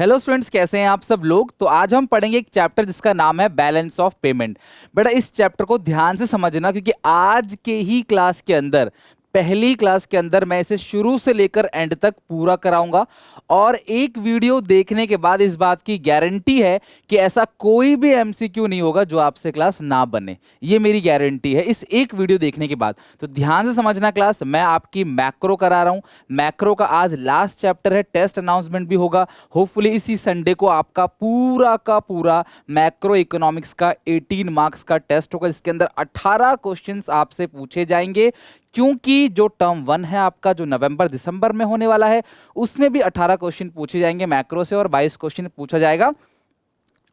Hello students, कैसे हैं आप सब लोग। तो आज हम पढ़ेंगे एक चैप्टर जिसका नाम है बैलेंस ऑफ पेमेंट। बेटा इस चैप्टर को ध्यान से समझना, क्योंकि आज के ही क्लास के अंदर, पहली क्लास के अंदर मैं इसे शुरू से लेकर एंड तक पूरा कराऊंगा। और एक वीडियो देखने के बाद इस बात की गारंटी है कि ऐसा कोई भी एमसीक्यू नहीं होगा जो आपसे क्लास ना बने। ये मेरी गारंटी है इस एक वीडियो देखने के बाद। तो ध्यान से समझना क्लास। मैं आपकी मैक्रो करा रहा हूं। मैक्रो का आज लास्ट चैप्टर है, टेस्ट अनाउंसमेंट भी होगा। होपफुली इसी संडे को आपका पूरा का पूरा मैक्रो इकोनॉमिक्स का 18 मार्क्स का टेस्ट होगा, जिसके अंदर 18 क्वेश्चंस आपसे पूछे जाएंगे। क्योंकि जो टर्म 1 है आपका, जो नवंबर दिसंबर में होने वाला है, उसमें भी 18 क्वेश्चन पूछे जाएंगे मैक्रो से, और 22 क्वेश्चन पूछा जाएगा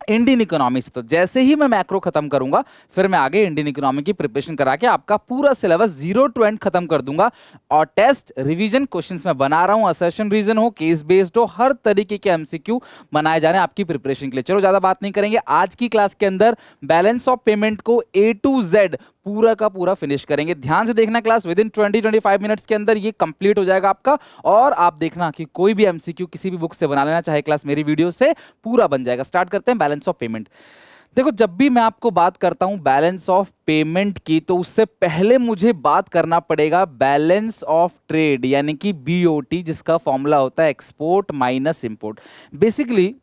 इंडियन इकोनॉमी से। तो जैसे ही मैं मैक्रो खत्म करूंगा, फिर मैं आगे इंडियन इकोनॉमी की प्रिपरेशन करा के आपका पूरा सिलेबस 0 to end खत्म कर दूंगा। और टेस्ट रिवीजन क्वेश्चंस मैं बना रहा हूं, असर्शन रीजन हो, केस बेस्ड हो, हर तरीके के एमसीक्यू बनाए जा रहे हैं आपकी प्रिपरेशन के लिए। चलो ज्यादा बात नहीं करेंगे, आज की क्लास के अंदर बैलेंस ऑफ पेमेंट को A to Z पूरा का पूरा फिनिश करेंगे। ध्यान से देखना क्लास, विद इन 20-25 मिनट्स के अंदर ये कंप्लीट हो जाएगा आपका। और आप देखना कि कोई भी एमसीक्यू किसी भी बुक से बना लेना, चाहे क्लास मेरी वीडियो से, पूरा बन जाएगा। स्टार्ट करते हैं बैलेंस ऑफ पेमेंट। देखो, जब भी मैं आपको बात करता हूं बैलेंस ऑफ पेमेंट की, तो उससे पहले मुझे बात करना पड़ेगा बैलेंस ऑफ ट्रेड, यानी कि बीओटी, जिसका फॉर्मूला होता है एक्सपोर्ट माइनस इंपोर्ट। बेसिकली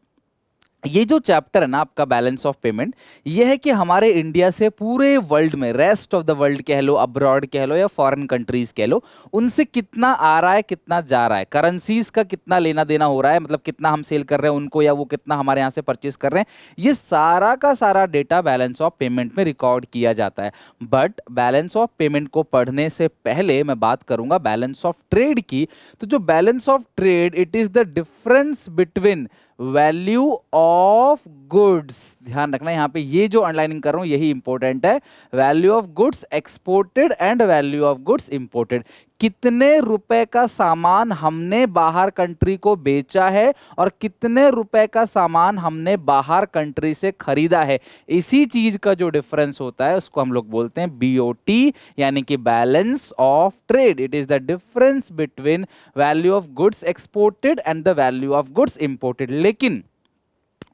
ये जो चैप्टर है ना आपका बैलेंस ऑफ पेमेंट, ये है कि हमारे इंडिया से पूरे वर्ल्ड में, रेस्ट ऑफ द वर्ल्ड कह लो, अब्रॉड कह लो, या फॉरेन कंट्रीज कह लो, उनसे कितना आ रहा है, कितना जा रहा है, करेंसीज का कितना लेना देना हो रहा है, मतलब कितना हम सेल कर रहे हैं उनको, या वो कितना हमारे यहाँ से परचेज कर रहे हैं। ये सारा का सारा डेटा बैलेंस ऑफ पेमेंट में रिकॉर्ड किया जाता है। बट बैलेंस ऑफ पेमेंट को पढ़ने से पहले मैं बात करूंगा बैलेंस ऑफ ट्रेड की। तो जो balance of trade, it is the difference between value of goods. ध्यान रखना, यहां पे ये जो अंडरलाइनिंग कर रहा हूं यही इंपॉर्टेंट है। Value of goods exported and value of goods imported. कितने रुपए का सामान हमने बाहर कंट्री को बेचा है और कितने रुपए का सामान हमने बाहर कंट्री से खरीदा है, इसी चीज का जो डिफरेंस होता है उसको हम लोग बोलते हैं बीओटी, यानी कि balance of trade. It is the difference between value of goods exported and the value of goods imported. लेकिन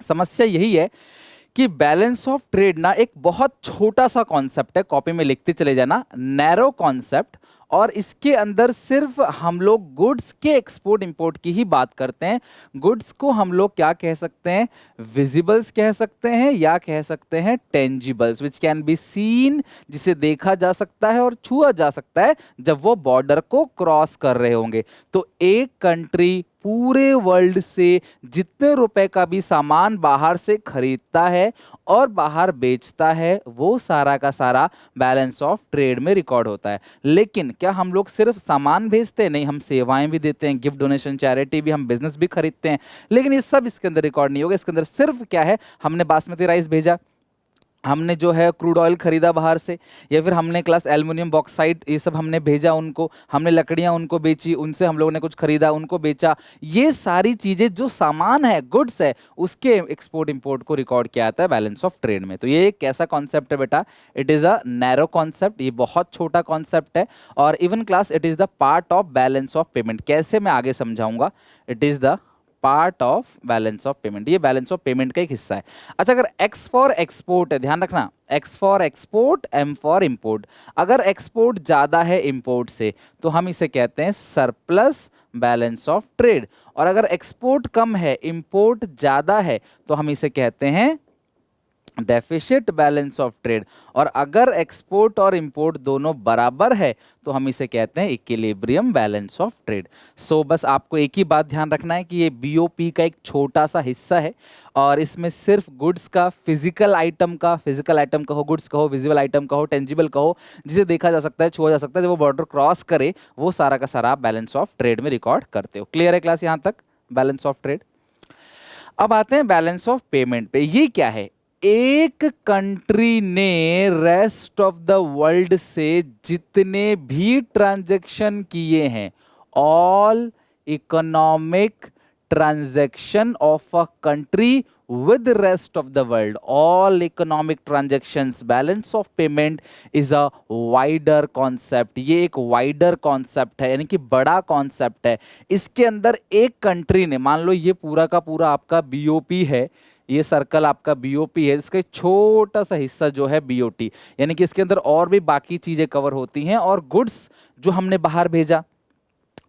समस्या यही है कि बैलेंस ऑफ ट्रेड ना एक बहुत छोटा सा कॉन्सेप्ट है, कॉपी में लिखते चले जाना, नैरो कॉन्सेप्ट। और इसके अंदर सिर्फ हम लोग गुड्स के एक्सपोर्ट इंपोर्ट की ही बात करते हैं। गुड्स को हम लोग क्या कह सकते हैं, विजिबल्स कह सकते हैं, या कह सकते हैं टेंजिबल्स, विच कैन बी सीन, जिसे देखा जा सकता है और छुआ जा सकता है जब वो बॉर्डर को क्रॉस कर रहे होंगे। तो एक कंट्री पूरे वर्ल्ड से जितने रुपए का भी सामान बाहर से खरीदता है और बाहर बेचता है, वो सारा का सारा बैलेंस ऑफ ट्रेड में रिकॉर्ड होता है। लेकिन क्या हम लोग सिर्फ सामान भेजते हैं? नहीं, हम सेवाएं भी देते हैं, गिफ्ट डोनेशन चैरिटी भी, हम बिजनेस भी खरीदते हैं। लेकिन ये सब इसके अंदर रिकॉर्ड नहीं होगा। इसके अंदर सिर्फ क्या है, हमने बासमती राइस भेजा, हमने जो है क्रूड ऑयल खरीदा बाहर से, या फिर हमने क्लास एल्युमिनियम बॉक्साइट ये सब हमने भेजा उनको, हमने लकड़ियां उनको बेची, उनसे हम लोगों ने कुछ खरीदा, उनको बेचा। ये सारी चीजें जो सामान है, गुड्स है, उसके एक्सपोर्ट इंपोर्ट को रिकॉर्ड किया जाता है बैलेंस ऑफ ट्रेड में। तो ये एक कैसा कॉन्सेप्ट है बेटा? It is a narrow concept, ये बहुत छोटा कॉन्सेप्ट है। और even class it is the part of balance of payment. कैसे, मैं आगे समझाऊंगा। It is the part of balance of payment, ये बैलेंस ऑफ पेमेंट का एक हिस्सा है। अच्छा, अगर एक्स फॉर एक्सपोर्ट है, ध्यान रखना, X for export, M for import. अगर एक्सपोर्ट ज्यादा है इंपोर्ट से, तो हम इसे कहते हैं सरप्लस बैलेंस ऑफ ट्रेड। और अगर एक्सपोर्ट कम है, इंपोर्ट ज्यादा है, तो हम इसे कहते हैं डेफिशिट बैलेंस ऑफ ट्रेड। और अगर एक्सपोर्ट और इंपोर्ट दोनों बराबर है, तो हम इसे कहते हैं इक्विलिब्रियम बैलेंस ऑफ ट्रेड। सो बस आपको एक ही बात ध्यान रखना है कि ये बीओपी का एक छोटा सा हिस्सा है, और इसमें सिर्फ गुड्स का, फिजिकल आइटम का, फिजिकल आइटम कहो, गुड्स कहो, विजिबल आइटम कहो, टेंजिबल कहो, जिसे देखा जा सकता है, छुआ जा सकता है, जब वो बॉर्डर क्रॉस करे, वो सारा का सारा बैलेंस ऑफ ट्रेड में रिकॉर्ड करते हो। क्लियर है क्लास यहां तक, बैलेंस ऑफ ट्रेड? अब आते हैं बैलेंस ऑफ पेमेंट पे। ये क्या है? एक कंट्री ने रेस्ट ऑफ द वर्ल्ड से जितने भी ट्रांजैक्शन किए हैं, all economic transaction of a country with the rest of the world, all economic transactions, balance of payment is a wider concept. ये एक wider concept है, यानी कि बड़ा concept है. इसके अंदर एक कंट्री ने, मान लो ये पूरा का पूरा आपका बीओपी है, ये सर्कल आपका बीओपी है, इसका एक छोटा सा हिस्सा जो है बीओटी, यानी कि इसके अंदर और भी बाकी चीजें कवर होती हैं. और गुड्स जो हमने बाहर भेजा,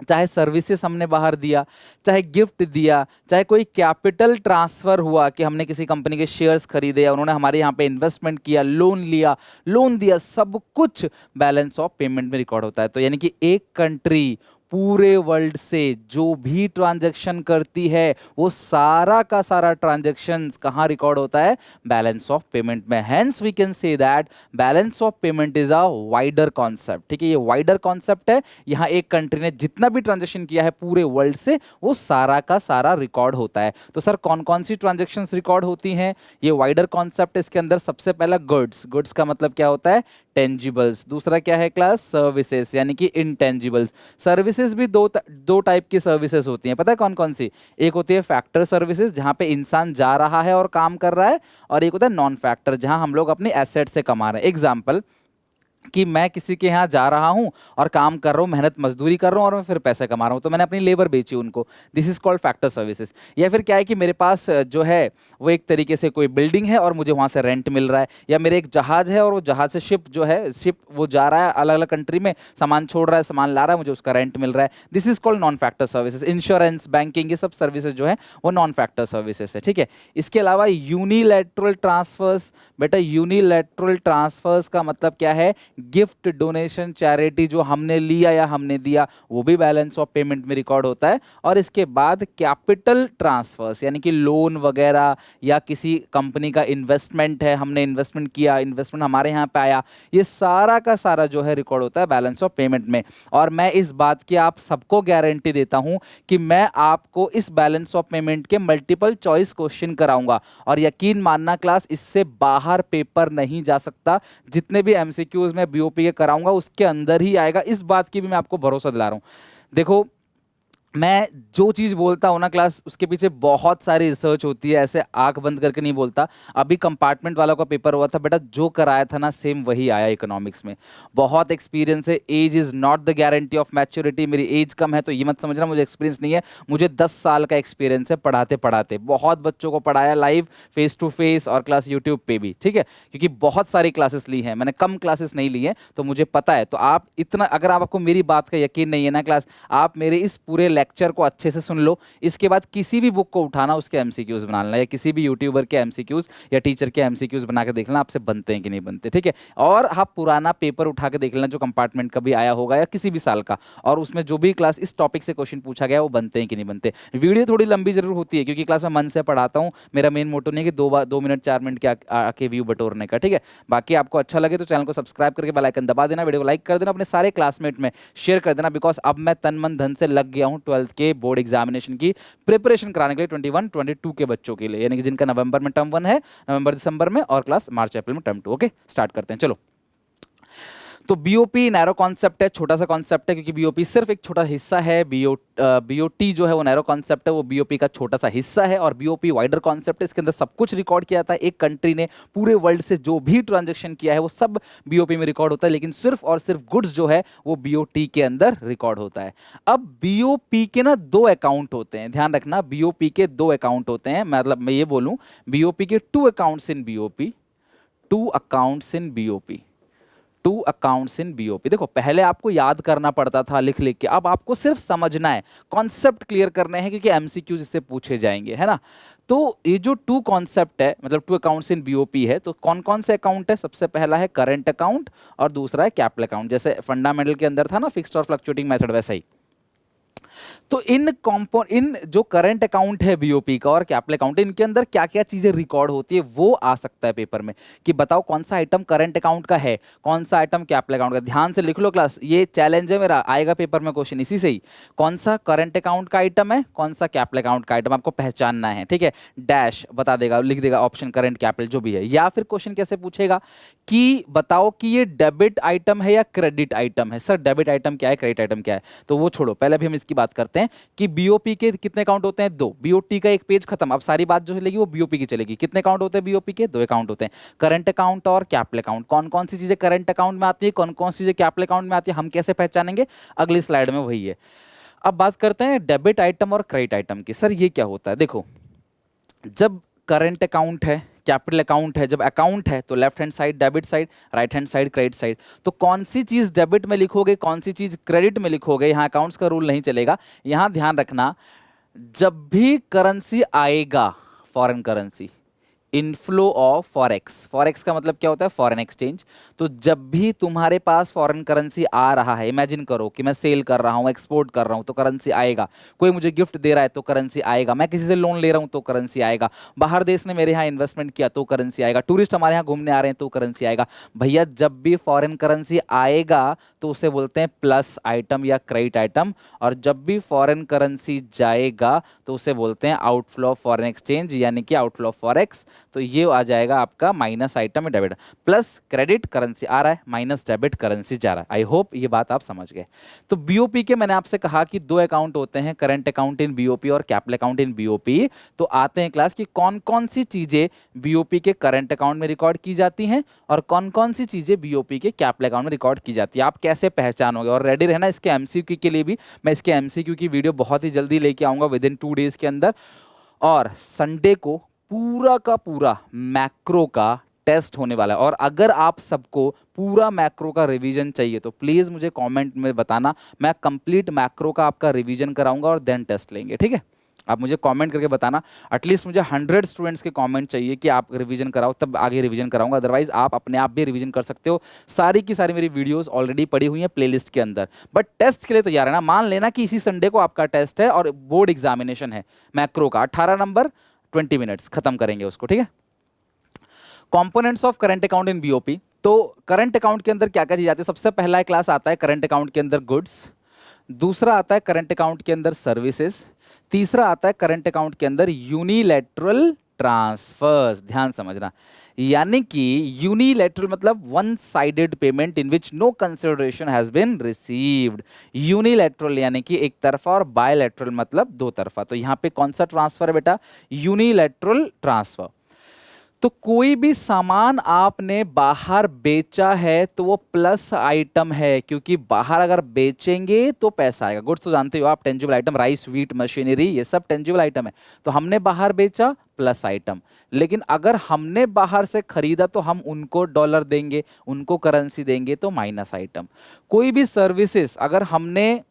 चाहे सर्विसेज हमने बाहर दिया, चाहे गिफ्ट दिया, चाहे कोई कैपिटल ट्रांसफर हुआ कि हमने किसी कंपनी के शेयर्स खरीदे या उन्होंने हमारे यहाँ पे इन्वेस्टमेंट किया, लोन लिया, लोन दिया, सब कुछ बैलेंस ऑफ पेमेंट में रिकॉर्ड होता है. तो यानी कि एक कंट्री पूरे वर्ल्ड से जो भी ट्रांजैक्शन करती है वो सारा का सारा ट्रांजैक्शन कहाँ रिकॉर्ड होता है? बैलेंस ऑफ पेमेंट में. Hence we can say that balance of payment is a wider concept. ठीक है, ये वाइडर कॉन्सेप्ट है. यहाँ एक कंट्री ने जितना भी ट्रांजैक्शन किया है पूरे वर्ल्ड से वो सारा का सारा रिकॉर्ड होता है. तो सर कौन कौन सी ट्रांजैक्शन रिकॉर्ड होती हैं? ये वाइडर कॉन्सेप्ट. इसके अंदर सबसे पहला गुड्स. गुड्स का मतलब क्या होता है? टेंजिबल्स. दूसरा क्या है क्लास? सर्विसेज, यानी कि इनटेंजिबल्स. सर्विसेज भी दो टाइप की सर्विसेज होती हैं. पता है कौन कौन सी? एक होती है फैक्टर सर्विसेज, जहां पे इंसान जा रहा है और काम कर रहा है, और एक होता है नॉन फैक्टर, जहां हम लोग अपने एसेट से कमा रहे हैं. एग्जाम्पल कि मैं किसी के यहाँ जा रहा हूँ और काम कर रहा हूँ, मेहनत मजदूरी कर रहा हूँ और मैं फिर पैसे कमा रहा हूँ, तो मैंने अपनी लेबर बेची उनको. This is called factor services. या फिर क्या है कि मेरे पास जो है वो एक तरीके से कोई बिल्डिंग है और मुझे वहाँ से रेंट मिल रहा है, या मेरे एक जहाज है और वो जहाज से शिप जो है, शिप वो जा रहा है अलग अलग कंट्री में, सामान छोड़ रहा है, सामान ला रहा है, मुझे उसका रेंट मिल रहा है. This is called non factor services. Insurance, banking, ये सब सर्विसेज जो है वो नॉन फैक्टर सर्विसेज है. ठीक है. इसके अलावा यूनिलैटरल ट्रांसफर्स. बेटा यूनिलैटरल ट्रांसफर्स का मतलब क्या है? गिफ्ट, डोनेशन, चैरिटी जो हमने लिया या हमने दिया वो भी बैलेंस ऑफ पेमेंट में रिकॉर्ड होता है. और इसके बाद कैपिटल ट्रांसफर्स, यानी कि लोन वगैरह या किसी कंपनी का इन्वेस्टमेंट है, हमने इन्वेस्टमेंट किया, इन्वेस्टमेंट हमारे यहाँ पे आया, ये सारा का सारा जो है रिकॉर्ड होता है बैलेंस ऑफ पेमेंट में. और मैं इस बात की आप सबको गारंटी देता हूं कि मैं आपको इस बैलेंस ऑफ पेमेंट के मल्टीपल चॉइस क्वेश्चन कराऊंगा. और यकीन मानना क्लास, इससे बाहर पेपर नहीं जा सकता. जितने भी एमसीक्यूज में बीओपी के कराऊंगा उसके अंदर ही आएगा, इस बात की भी मैं आपको भरोसा दिला रहा हूं. देखो, मैं जो चीज़ बोलता हूँ ना क्लास, उसके पीछे बहुत सारी रिसर्च होती है, ऐसे आंख बंद करके नहीं बोलता. अभी कंपार्टमेंट वालों का पेपर हुआ था बेटा, जो कराया था ना सेम वही आया इकोनॉमिक्स में. बहुत एक्सपीरियंस है. Age is not the guarantee of maturity. मेरी एज कम है तो ये मत समझना मुझे एक्सपीरियंस नहीं है. मुझे 10 साल का एक्सपीरियंस है पढ़ाते पढ़ाते. बहुत बच्चों को पढ़ाया लाइव, फेस टू फेस, और क्लास यूट्यूब पे भी. ठीक है, क्योंकि बहुत सारी क्लासेस ली हैं मैंने, कम क्लासेस नहीं ली हैं, तो मुझे पता है. तो आप इतना, अगर आपको मेरी बात का यकीन नहीं है ना क्लास, आप मेरे इस पूरे लेक्चर को अच्छे से सुन लो. इसके बाद किसी भी बुक को उठाना, उसके एमसीक्यूज बना लेना, या किसी भी यूट्यूबर के एमसीक्यूज या टीचर के एमसीक्यूज बना के देख लेना आपसे बनते हैं कि नहीं बनते. ठीक है. और आप पुराना पेपर उठा के देख लेना जो कंपार्टमेंट का भी आया होगा या किसी भी साल का, और उसमें जो भी क्लास इस टॉपिक से क्वेश्चन पूछा गया वो बनते हैं कि नहीं बनते. वीडियो थोड़ी लंबी जरूर होती है क्योंकि क्लास में मन से पढ़ाता हूँ. मेरा मेन मोटो नहीं है कि 2 मिनट 4 मिनट के आके व्यू बटोरने का. ठीक है. बाकी आपको अच्छा लगे तो चैनल को सब्सक्राइब करके बेल आइकन दबा देना, वीडियो को लाइक कर देना, अपने सारे क्लासमेट में शेयर कर देना. बिकॉज अब मैं तन मन धन से लग गया हूँ 12th के बोर्ड एग्जामिनेशन की प्रिपरेशन कराने के लिए 21-22 के बच्चों के लिए, यानी कि जिनका नवंबर में टर्म 1 है, नवंबर दिसंबर में, और क्लास मार्च अप्रैल में टर्म 2. ओके, स्टार्ट करते हैं. चलो, तो बीओपी नैरो कॉन्सेप्ट है, छोटा सा कॉन्सेप्ट है, क्योंकि बीओपी सिर्फ एक छोटा हिस्सा है. बीओटी जो है वो नैरो कॉन्सेप्ट है, वो बीओपी का छोटा सा हिस्सा है. और बीओपी वाइडर कॉन्सेप्ट है, इसके अंदर सब कुछ रिकॉर्ड किया जाता है. एक कंट्री ने पूरे वर्ल्ड से जो भी ट्रांजेक्शन किया है वो सब बीओपी में रिकॉर्ड होता है, लेकिन सिर्फ और सिर्फ गुड्स जो है वो बीओटी के अंदर रिकॉर्ड होता है. अब बीओपी के ना 2 अकाउंट होते हैं, ध्यान रखना. बीओपी के 2 अकाउंट होते हैं, मतलब मैं ये बोलूं बीओपी के 2 accounts in BOP, 2 accounts in BOP, 2 accounts in BOP. देखो, पहले आपको याद करना पड़ता था लिख लिख के, अब आपको सिर्फ समझना है, कॉन्सेप्ट क्लियर करने हैं, क्योंकि एमसीक्यूज इससे पूछे जाएंगे, है ना. तो ये जो 2 कॉन्सेप्ट है, मतलब 2 अकाउंट्स इन बीओपी है, तो कौन कौन से अकाउंट है? सबसे पहला है करंट अकाउंट और दूसरा है कैपिटल अकाउंट. जैसे फंडामेंटल के अंदर था ना फिक्स्ड और फ्लक्चुएटिंग मेथड, वैसा ही. तो इन जो करंट अकाउंट है बीओपी का और कैपिटल अकाउंट, इनके अंदर क्या क्या चीजें रिकॉर्ड होती है वो आ सकता है पेपर में, कि बताओ कौन सा आइटम करंट अकाउंट का है, कौन सा आइटम कैपिटल अकाउंट का. ध्यान से लिख लो क्लास, ये चैलेंज है मेरा, आएगा पेपर में क्वेश्चन इसी से ही. कौन सा करंट अकाउंट का आइटम है, कौन सा कैपिटल अकाउंट का आइटम, आपको पहचानना है. ठीक है. डैश बता देगा, लिख देगा ऑप्शन करंट कैपिटल जो भी है. या फिर क्वेश्चन कैसे पूछेगा कि बताओ कि ये डेबिट आइटम है या क्रेडिट आइटम है. सर डेबिट आइटम क्या है, क्रेडिट आइटम क्या है, तो वो छोड़ो, पहले भी हम इसकी बात बात करते हैं कि बीओपी के कितने अकाउंट होते हैं? 2। बीओटी का एक पेज खत्म, अब सारी बात जो चलेगी वो बीओपी की चलेगी। कितने अकाउंट होते हैं बीओपी के? 2 अकाउंट होते हैं, करंट अकाउंट और कैपिटल अकाउंट। कौन कौन सी चीजें करंट अकाउंट में आती है, कौन कौन सी चीजें कैपिटल अकाउंट में आती है, हम कैसे पहचानेंगे? अगली स्लाइड में वही है। अब बात करते हैं डेबिट आइटम और क्रेडिट आइटम की। सर ये क्या होता है? देखो, जब करंट अकाउंट है, कैपिटल अकाउंट है, जब अकाउंट है तो left hand side debit side, right hand side credit side. तो कौन सी चीज डेबिट में लिखोगे, कौन सी चीज क्रेडिट में लिखोगे, यहाँ अकाउंट्स का रूल नहीं चलेगा। यहां ध्यान रखना, जब भी करेंसी आएगा, foreign currency, inflow of forex, forex का मतलब क्या होता है? Foreign exchange. तो जब भी तुम्हारे पास फॉरेन करेंसी आ रहा है, इमेजिन करो कि मैं सेल कर रहा हूं, एक्सपोर्ट कर रहा हूं, तो करेंसी आएगा। कोई मुझे गिफ्ट दे रहा है तो करेंसी आएगा। मैं किसी से लोन ले रहा हूं तो करेंसी आएगा। बाहर देश ने मेरे यहाँ इन्वेस्टमेंट किया तो करेंसी आएगा। टूरिस्ट हमारे यहाँ घूमने आ रहे हैं तो करेंसी आएगा। भैया जब भी फॉरेन करेंसी आएगा तो उसे बोलते हैं प्लस आइटम या क्रेडिट आइटम, और जब भी फॉरेन करेंसी जाएगा तो उसे बोलते हैं आउटफ्लो ऑफ फॉरेन एक्सचेंज, यानी कि आउटफ्लो ऑफ फॉरेक्स। तो ये आ जाएगा आपका माइनस आइटम में डेबिट। प्लस क्रेडिट करेंसी आ रहा है, माइनस डेबिट करेंसी जा रहा है। आई होप ये बात आप समझ गए। तो बीओपी के मैंने आपसे कहा कि 2 अकाउंट होते हैं, करंट अकाउंट इन बीओपी और कैपिटल अकाउंट इन बीओपी। तो आते हैं क्लास की कौन कौन सी चीजें बीओपी के करंट अकाउंट में रिकॉर्ड की जाती हैं और कौन कौन सी चीजें बीओपी के कैपिटल अकाउंट में रिकॉर्ड की जाती है। आप कैसे पहचानोगे? और रेडी रहना इसके एमसीक्यू के लिए भी। मैं इसके एमसीक्यू की वीडियो बहुत ही जल्दी लेके आऊंगा, विद इन 2 डेज के अंदर। और संडे को पूरा का पूरा मैक्रो का टेस्ट होने वाला है। और अगर आप सबको पूरा मैक्रो का रिवीजन चाहिए तो प्लीज मुझे कमेंट में बताना, मैं कंप्लीट मैक्रो का आपका रिवीजन कराऊंगा और देन टेस्ट लेंगे, ठीक है? आप मुझे कमेंट करके बताना। एटलीस्ट मुझे 100 स्टूडेंट्स के कमेंट चाहिए कि आप रिवीजन कराओ, तब आगे रिवीजन कराऊंगा। अदरवाइज आप अपने आप भी रिवीजन कर सकते हो। सारी की सारी मेरी वीडियोस ऑलरेडी पड़ी हुई हैं प्लेलिस्ट के अंदर। बट टेस्ट के लिए तैयार है ना? मान लेना कि इसी संडे को आपका टेस्ट है और बोर्ड एग्जामिनेशन है मैक्रो का, 18 नंबर, 20 मिनट्स खत्म करेंगे उसको, ठीक है? Components of current account in BOP. तो करंट अकाउंट के अंदर क्या क्या चीज आती है? सबसे पहला क्लास आता है करंट अकाउंट के अंदर गुड्स, दूसरा आता है करंट अकाउंट के अंदर सर्विसेज, तीसरा आता है करंट अकाउंट के अंदर यूनिलैटरल ट्रांसफर्स। ध्यान समझना, यानी कि यूनिलैटरल मतलब one sided payment in which no consideration has been received. Unilateral यानी कि एक तरफा, और बायलैटरल मतलब 2 तरफा। तो यहां पे कौन सा ट्रांसफर है बेटा? Unilateral transfer. तो कोई भी सामान आपने बाहर बेचा है तो वो प्लस आइटम है, क्योंकि बाहर अगर बेचेंगे तो पैसा आएगा। गुड्स तो जानते हो आप, tangible item, rice, wheat, machinery, ये सब टेंजिबल आइटम है। तो हमने बाहर बेचा, प्लस आइटम। लेकिन अगर हमने बाहर से खरीदा तो हम उनको डॉलर देंगे, उनको करेंसी देंगे, तो माइनस आइटम। कोई भी सर्विसेज, अगर हमने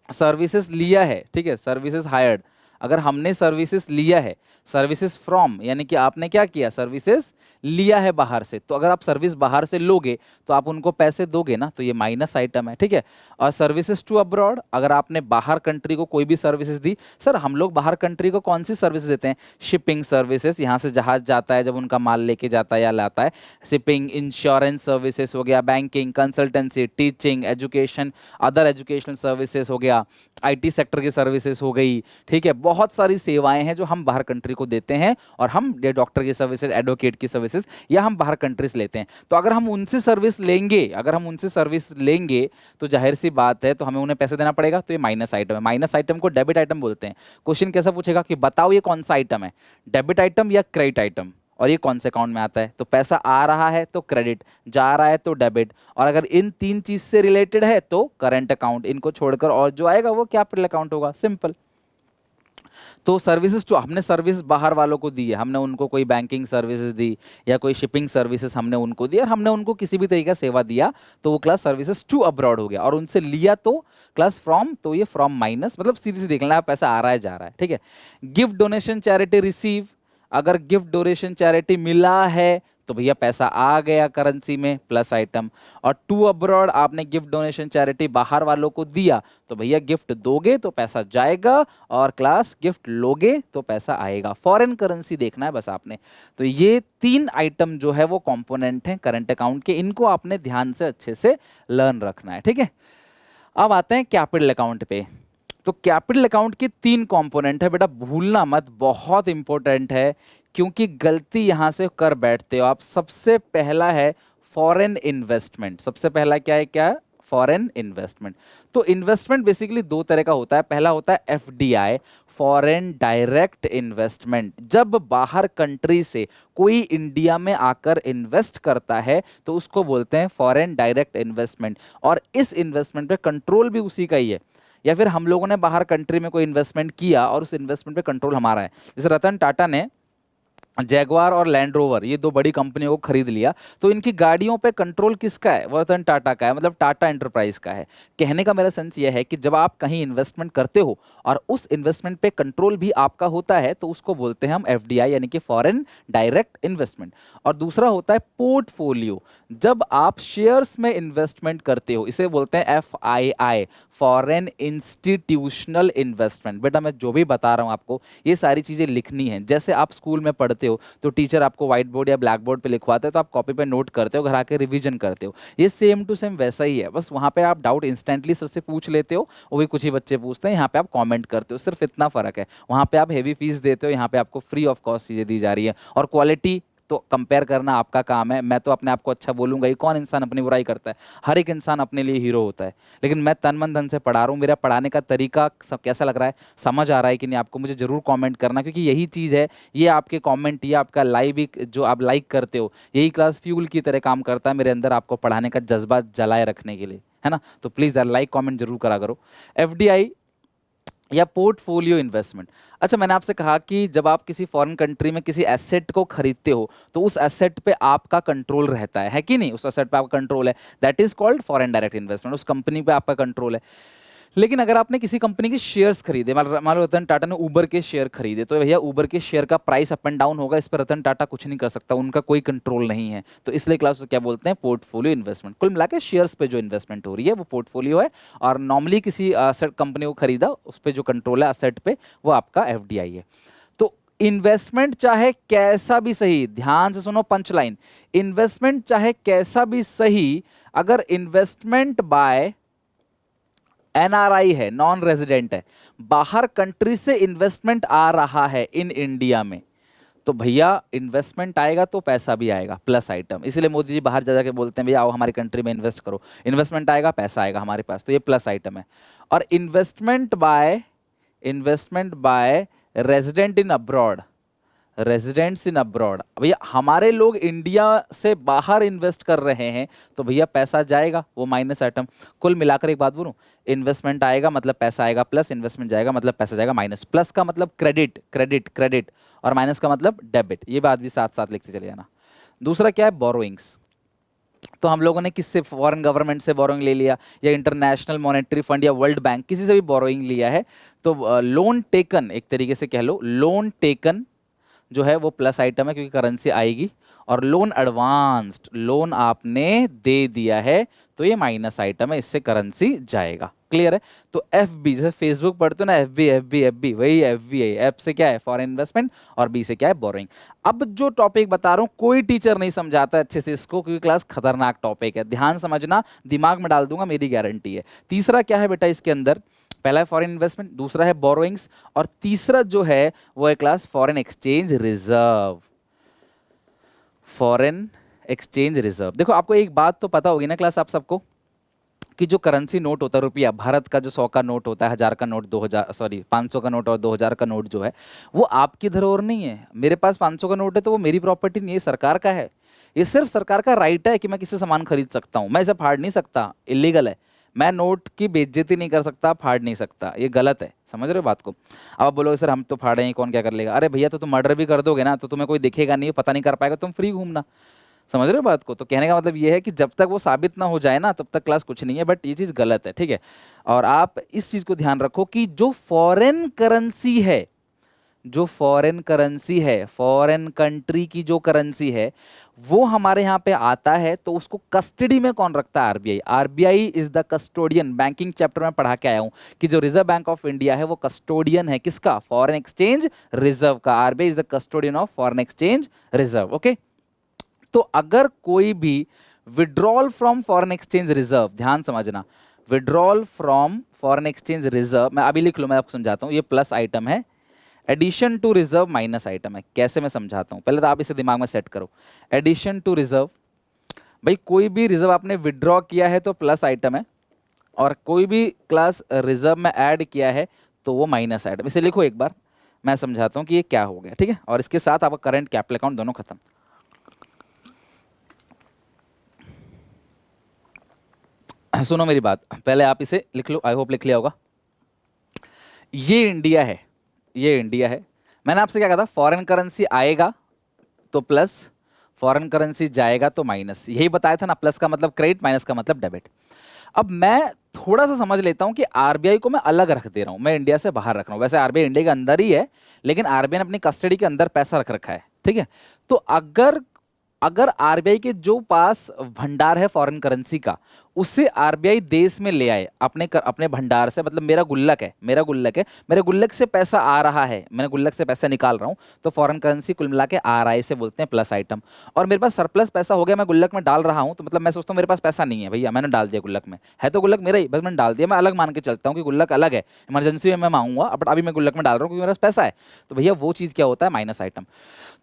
सर्विसेज लिया है, ठीक है, सर्विसेज हायर्ड, अगर हमने सर्विसेज लिया है, सर्विसेज फ्रॉम यानी कि आपने क्या किया? सर्विसेज लिया है बाहर से। तो अगर आप सर्विस बाहर से लोगे तो आप उनको पैसे दोगे ना, तो ये माइनस आइटम है, ठीक है? और सर्विसेज टू अब्रॉड, अगर आपने बाहर कंट्री को कोई भी सर्विसेज दी। सर हम लोग बाहर कंट्री को कौन सी सर्विसेज देते हैं? शिपिंग सर्विसेज, यहाँ से जहाज जाता है जब उनका माल लेके जाता है या लाता है, शिपिंग, इंश्योरेंस सर्विसेज हो गया, banking, consultancy, teaching, education, other educational services हो गया, आईटी सेक्टर की सर्विसेज हो गई, ठीक है? बहुत सारी सेवाएं हैं जो हम बाहर कंट्री को देते हैं, और हम डॉक्टर की सर्विसेज, एडवोकेट की सर्विसेज, या हम बाहर कंट्री से लेते हैं। तो अगर हम उनसे सर्विस लेंगे, अगर हम उनसे सर्विस लेंगे तो जाहिर सी बात है तो हमें उन्हें पैसे देना पड़ेगा। तो ये माइनस आइटम है। माइनस आइटम को डेबिट आइटम बोलते हैं। क्वेश्चन कैसा पूछेगा कि बताओ ये कौन सा आइटम है, डेबिट आइटम या क्रेडिट आइटम, और ये कौन से अकाउंट में आता है? तो पैसा आ रहा है तो क्रेडिट, जा रहा है तो डेबिट, और अगर इन 3 चीज से रिलेटेड है तो करंट अकाउंट। इनको छोड़कर और जो आएगा वो कैपिटल अकाउंट होगा, सिंपल। तो सर्विसेज जो हमने सर्विस बाहर वालों को दी है, हमने उनको कोई बैंकिंग सर्विसेज दी या कोई शिपिंग सर्विसेज हमने उनको दी, और हमने उनको किसी भी तरीके का सेवा दिया, तो वो क्लास सर्विसेज टू अब्रॉड हो गया। और उनसे लिया तो क्लास फ्रॉम, तो ये फ्रॉम माइनस, मतलब सीधी सी देख लेना, पैसा आ रहा है जा रहा है, ठीक है? गिफ्ट, डोनेशन, चैरिटी, रिसीव, अगर गिफ्ट, डोनेशन, चैरिटी मिला है तो भैया पैसा आ गया करेंसी में, प्लस आइटम। और टू अब्रॉड, आपने गिफ्ट, डोनेशन, चैरिटी बाहर वालों को दिया तो भैया गिफ्ट दोगे तो पैसा जाएगा, और क्लास गिफ्ट लोगे तो पैसा आएगा। फॉरेन करेंसी देखना है बस आपने। तो ये 3 आइटम जो है वो कंपोनेंट हैं करंट अकाउंट के, इनको आपने ध्यान से अच्छे से लर्न रखना है, ठीक है? अब आते हैं कैपिटल अकाउंट पे। तो कैपिटल अकाउंट के 3 कंपोनेंट है बेटा, भूलना मत, बहुत इंपॉर्टेंट है, क्योंकि गलती यहां से कर बैठते हो आप। सबसे पहला है फॉरेन इन्वेस्टमेंट। सबसे पहला क्या है? क्या? Foreign investment. तो इन्वेस्टमेंट बेसिकली दो तरह का होता है। पहला होता है एफडीआई, फॉरेन डायरेक्ट इन्वेस्टमेंट। जब बाहर कंट्री से कोई इंडिया में आकर इन्वेस्ट करता है तो उसको बोलते हैं फॉरेन डायरेक्ट इन्वेस्टमेंट, और इस इन्वेस्टमेंट पे कंट्रोल भी उसी का ही है। या फिर हम लोगों ने बाहर कंट्री में कोई इन्वेस्टमेंट किया और उस इन्वेस्टमेंट पे कंट्रोल हमारा है। जैसे रतन टाटा ने जैगवार और लैंड रोवर, ये दो बड़ी कंपनियों को खरीद लिया, तो इनकी गाड़ियों पे कंट्रोल किसका है? वो रतन टाटा का है, मतलब टाटा एंटरप्राइज का है। कहने का मेरा सेंस ये है कि जब आप कहीं इन्वेस्टमेंट करते हो और उस इन्वेस्टमेंट पे कंट्रोल भी आपका होता है तो उसको बोलते हैं हम एफडीआई, यानी कि फॉरेन डायरेक्ट इन्वेस्टमेंट। और दूसरा होता है पोर्टफोलियो। जब आप शेयर्स में इन्वेस्टमेंट करते हो, इसे बोलते हैं एफआईआई, फॉरेन इंस्टीट्यूशनल इन्वेस्टमेंट। बेटा मैं जो भी बता रहा हूँ आपको ये सारी चीज़ें लिखनी है। जैसे आप स्कूल में पढ़ते हो तो टीचर आपको व्हाइट बोर्ड या ब्लैक बोर्ड पे लिखवाते हैं तो आप कॉपी पे नोट करते हो, घर आके रिवीजन करते हो। ये सेम टू सेम वैसा ही है, बस वहाँ पे आप डाउट इंस्टेंटली सर से पूछ लेते हो, वो भी कुछ ही बच्चे पूछते हैं, यहाँ पे आप कॉमेंट करते हो, सिर्फ इतना फ़र्क है। वहाँ पे आप हेवी फीस देते हो, यहाँ पे आपको फ्री ऑफ कॉस्ट चीज़ें दी जा रही है। और क्वालिटी तो कंपेयर करना आपका काम है। मैं तो अपने आप को अच्छा बोलूंगा ही, कौन इंसान अपनी बुराई करता है? हर एक इंसान अपने लिए हीरो होता है। लेकिन मैं तन मन धन से पढ़ा रहा हूँ, मेरा पढ़ाने का तरीका सब कैसा लग रहा है, समझ आ रहा है कि नहीं आपको? मुझे जरूर कमेंट करना, क्योंकि यही चीज़ है, ये आपके कमेंट, ये आपका लाइव जो आप लाइक करते हो, यही क्लास फ्यूल की तरह काम करता है मेरे अंदर, आपको पढ़ाने का जज्बा जलाए रखने के लिए, है ना? तो प्लीज़ यार लाइक कमेंट जरूर करा करो। एफडीआई या पोर्टफोलियो इन्वेस्टमेंट। अच्छा, मैंने आपसे कहा कि जब आप किसी फॉरेन कंट्री में किसी एसेट को खरीदते हो तो उस एसेट पे आपका कंट्रोल रहता है कि नहीं? उस एसेट पे आपका कंट्रोल है, that is called foreign direct investment. उस कंपनी पे आपका कंट्रोल है। लेकिन अगर आपने किसी कंपनी के शेयर्स खरीदे, मान लो रतन टाटा ने उबर के शेयर खरीदे, तो भैया उबर के शेयर का प्राइस अप एंड डाउन होगा, इस पर रतन टाटा कुछ नहीं कर सकता, उनका कोई कंट्रोल नहीं है। तो इसलिए क्लास क्या बोलते हैं? Portfolio investment. कुल मिला के शेयर्स पे जो इन्वेस्टमेंट हो रही है वो पोर्टफोलियो है, और नॉर्मली किसी असेट कंपनी को खरीदा उस पर जो कंट्रोल है असेट पे, वो आपका एफडीआई है। तो इन्वेस्टमेंट चाहे कैसा भी सही, ध्यान से सुनो पंच लाइन, इन्वेस्टमेंट चाहे कैसा भी सही, अगर इन्वेस्टमेंट बाय एनआरआई है, नॉन रेजिडेंट है, बाहर कंट्री से इन्वेस्टमेंट आ रहा है इन इंडिया में, तो भैया इन्वेस्टमेंट आएगा तो पैसा भी आएगा, प्लस आइटम। इसलिए मोदी जी बाहर जा जाके बोलते हैं भैया आओ हमारी कंट्री में इन्वेस्ट करो, इन्वेस्टमेंट आएगा पैसा आएगा हमारे पास, तो ये प्लस आइटम है। और investment by resident in abroad, residents in abroad, भैया हमारे लोग इंडिया से बाहर इन्वेस्ट कर रहे हैं तो भैया पैसा जाएगा, वो माइनस आइटम। कुल मिलाकर एक बात बोलूं, इन्वेस्टमेंट आएगा मतलब पैसा आएगा, प्लस इन्वेस्टमेंट जाएगा मतलब पैसा जाएगा, माइनस। प्लस का मतलब क्रेडिट क्रेडिट क्रेडिट, और माइनस का मतलब डेबिट। ये बात भी साथ साथ लिखते चले जाना। दूसरा क्या है? बोरोइंग्स। तो हम लोगों ने किससे? फॉरेन गवर्नमेंट से बोरोइंग ले लिया, या इंटरनेशनल मॉनेटरी फंड या वर्ल्ड बैंक, किसी से भी बोरोइंग लिया है तो लोन टेकन, एक तरीके से कह लो लोन टेकन जो है वो प्लस आइटम है क्योंकि करेंसी आएगी। और लोन एडवांस्ड, लोन आपने दे दिया है तो ये माइनस आइटम है, इससे करेंसी जाएगा। क्लियर है? तो एफ बी, जैसे फेसबुक पढ़ते हो ना, F B F B F B, वही एफ बी है। एफ से क्या है? फॉरेन इन्वेस्टमेंट, और बी से क्या है? बोरोइंग। अब जो टॉपिक बता रहा हूँ कोई टीचर नहीं समझाता अच्छे से इसको, क्योंकि क्लास खतरनाक टॉपिक है, ध्यान समझना, दिमाग में डाल दूंगा, मेरी गारंटी है। तीसरा क्या है बेटा इसके अंदर? पहला है फॉरेन इन्वेस्टमेंट, दूसरा है बोरोइंग्स, और तीसरा जो है वो है class foreign exchange reserve. Foreign exchange reserve. देखो आपको एक बात तो पता होगी ना क्लास आप सबको, कि जो करेंसी नोट होता है रुपया, भारत का जो 100 का नोट होता है, 1000 का नोट, 2000 सॉरी 500 का नोट और 2000 का नोट जो है, वो आपकी धरोहर नहीं है। मेरे पास 500 का नोट है तो वो मेरी प्रॉपर्टी नहीं है, सरकार का है। ये सिर्फ सरकार का राइट है कि मैं किसी सामान खरीद सकता हूँ, मैं इसे फाड़ नहीं सकता, इलीगल है। मैं नोट की बेइज्जती नहीं कर सकता, फाड़ नहीं सकता, ये गलत है। समझ रहे हो बात को? अब आप बोलोगे सर हम तो फाड़े हैं, कौन क्या कर लेगा? अरे भैया तो तुम मर्डर भी कर दोगे ना तो तुम्हें कोई दिखेगा नहीं, पता नहीं कर पाएगा, तुम फ्री घूमना। समझ रहे हो बात को? तो कहने का मतलब ये है कि जब तक वो साबित ना हो जाए ना तब तक क्लास कुछ नहीं है, बट ये चीज़ गलत है, ठीक है? और आप इस चीज़ को ध्यान रखो कि जो फॉरेन करेंसी है, जो फॉरेन करेंसी है, फॉरेन कंट्री की जो करेंसी है, वो हमारे यहाँ पे आता है तो उसको कस्टडी में कौन रखता है? RBI. RBI is the custodian. Banking chapter में पढ़ा के आया हूँ कि जो रिजर्व बैंक ऑफ इंडिया है वो कस्टोडियन है किसका? फॉरेन एक्सचेंज रिजर्व का। RBI is the custodian of foreign exchange reserve. Okay, तो अगर कोई भी withdrawal from foreign exchange reserve, ध्यान समझना, withdrawal from foreign exchange reserve, मैं अभी लिख लो, मैं आपको समझाता हूँ, ये प्लस आइटम है, addition to reserve minus item है। कैसे मैं समझाता हूँ, पहले तो आप इसे दिमाग में सेट करो। एडिशन टू रिजर्व, भाई कोई भी रिजर्व आपने विड्रॉ किया है तो प्लस आइटम है, और कोई भी क्लास रिजर्व में ऐड किया है तो वो माइनस आइटम। इसे लिखो एक बार, मैं समझाता हूँ कि ये क्या हो गया, ठीक है। और इसके साथ आपका करंट कैपिटल अकाउंट दोनों खत्म। सुनो मेरी बात, पहले आप इसे लिख लो, आई होप लिख लिया होगा। ये इंडिया है, ये इंडिया है। मैंने आपसे क्या कहा था, फॉरेन करेंसी आएगा तो प्लस, फॉरेन करेंसी जाएगा तो माइनस, यही बताया था ना। प्लस का मतलब क्रेडिट, माइनस का मतलब डेबिट। अब मैं थोड़ा सा समझ लेता हूं कि आरबीआई को मैं अलग रख दे रहा हूं, मैं इंडिया से बाहर रख रहा हूं। वैसे आरबीआई इंडिया के अंदर ही है, लेकिन आरबीआई ने अपनी कस्टडी के अंदर पैसा रख रखा है, ठीक है। तो अगर अगर आरबीआई के जो पास भंडार है फॉरेन करेंसी का, उसे आरबीआई देश में ले आए अपने भंडार से, मतलब मेरा गुल्लक है, मेरे गुल्लक से पैसा आ रहा है, मैंने गुल्लक से पैसा निकाल रहा हूं, तो फॉरेन करेंसी कुल मिला के आरआई से बोलते हैं प्लस आइटम। और मेरे पास सरप्लस पैसा हो गया, मैं गुल्लक में डाल रहा हूं, तो मतलब मैं सोचता हूं मेरे पास पैसा नहीं है भैया, मैंने डाल दिया गुल्लक में, है तो गुल्लक मेरा ही, बस मैंने डाल दिया, मैं अलग मान के चलता हूं कि गुल्लक अलग है, इमरजेंसी में मैं मांगूंगा, बट अभी मैं गुल्लक में डाल रहा हूं क्योंकि मेरे पास पैसा है। तो भैया वो चीज क्या होता है, माइनस आइटम।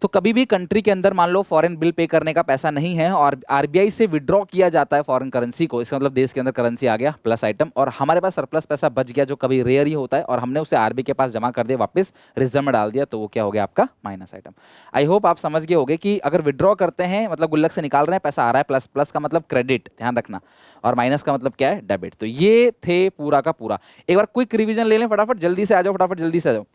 तो कभी भी कंट्री के अंदर मान लो फॉरेन बिल पे करने का पैसा नहीं है और आरबीआई से विड्रॉ किया जाता है फॉरेन करेंसी को, इसका मतलब देश के अंदर करेंसी आ गया प्लस आइटम, और हमारे पास सरप्लस पैसा बच गया जो कभी रेयर ही होता है, और हमने उसे आरबीआई के पास जमा कर दिया, वापस रिजर्व में डाल दिया, तो वो क्या हो गया आपका माइनस आइटम। आई होप आप समझ गए होंगे कि अगर विड्रॉ करते हैं मतलब गुल्लक से निकाल रहे हैं, पैसा आ रहा है, प्लस प्लस का मतलब क्रेडिट, ध्यान रखना, और माइनस का मतलब क्या है, डेबिट। तो ये थे पूरा का पूरा। एक बार क्विक रिवीजन ले लें फटाफट, जल्दी से आ जाओ, फटाफट जल्दी से आ जाओ।